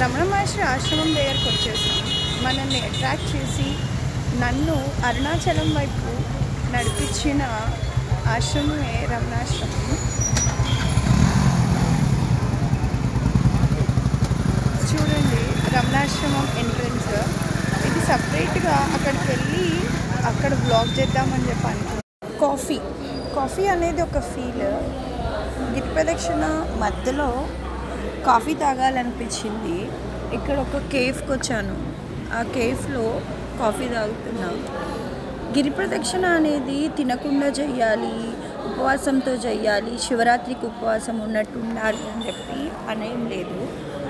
రమణ మహర్షి ఆశ్రమం దగ్గరకు వచ్చేసాం. మనల్ని అట్రాక్ట్ చేసి నన్ను అరుణాచలం వైపు నడిపించిన ఆశ్రమమే రమణాశ్రమం. చూడండి, రమణాశ్రమం ఎంట్రన్స్. ఇది సపరేట్గా అక్కడికి వెళ్ళి అక్కడ బ్లాగ్ చేద్దామని చెప్పి అనుకున్నాను. కాఫీ అనేది ఒక ఫీల్. గిరి ప్రదక్షిణ మధ్యలో కాఫీ తాగాలనిపించింది. ఇక్కడ ఒక కేఫ్కి వచ్చాను. ఆ కేఫ్లో కాఫీ తాగుతున్నా. గిరి ప్రదక్షిణ అనేది తినకుండా చెయ్యాలి, ఉపవాసంతో చెయ్యాలి, శివరాత్రికి ఉపవాసం ఉన్నట్టు ఉండాలి అని చెప్పి అనేం లేదు.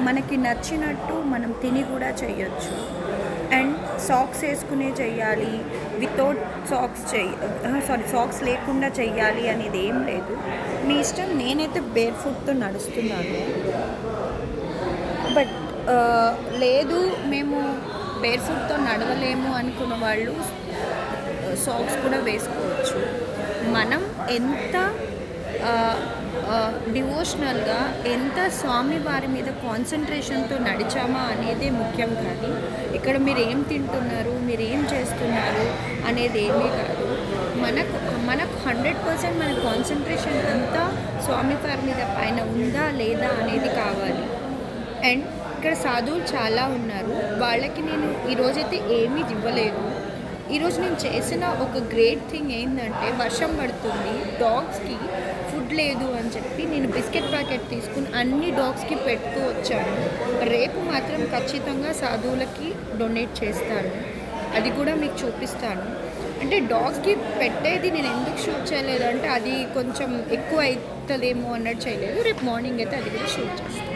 మనకి నచ్చినట్టు మనం తిని కూడా చెయ్యొచ్చు. అండ్ సాక్స్ వేసుకునే చెయ్యాలి, వితౌట్ సాక్స్ లేకుండా చెయ్యాలి అనేది ఏం లేదు. మీ ఇష్టం. నేనైతే బేర్ ఫుట్తో నడుస్తున్నాను. బట్ లేదు మేము బేర్ ఫుట్తో నడవలేము అనుకున్న వాళ్ళు సాక్స్ కూడా వేసుకోవచ్చు. మనం ఎంత డివోషనల్గా, ఎంత స్వామి వారి మీద కాన్సన్ట్రేషన్తో నడిచామా అనేదే ముఖ్యం. కానీ ఇక్కడ మీరు ఏం తింటున్నారు, మీరు ఏం చేస్తున్నారు అనేది ఏమీ కాదు. మనకు 100% మన కాన్సన్ట్రేషన్ అంతా స్వామి వారి మీద పైన ఉందా లేదా అనేది కావాలి. అండ్ ఇక్కడ సాధువులు చాలా ఉన్నారు. వాళ్ళకి నేను ఈరోజైతే ఏమీ ఇవ్వలేదు. ఈరోజు నేను చేసిన ఒక గ్రేట్ థింగ్ ఏంటంటే, వర్షం పడుతుంది, డాగ్స్కి ఫుడ్ లేదు అని చెప్పి నేను బిస్కెట్ ప్యాకెట్ తీసుకుని అన్ని డాగ్స్కి పెడుతూ వచ్చాను. రేపు మాత్రం ఖచ్చితంగా సాధువులకి డొనేట్ చేస్తాను. అది కూడా మీకు చూపిస్తాను. అంటే డాగ్స్కి పెట్టేది నేను ఎందుకు షూట్ చేయలేదు అంటే, అది కొంచెం ఎక్కువ అవుతుందేమో అన్నట్టు చేయలేదు. రేపు మార్నింగ్ అయితే అది కూడా షూట్ చేస్తాను.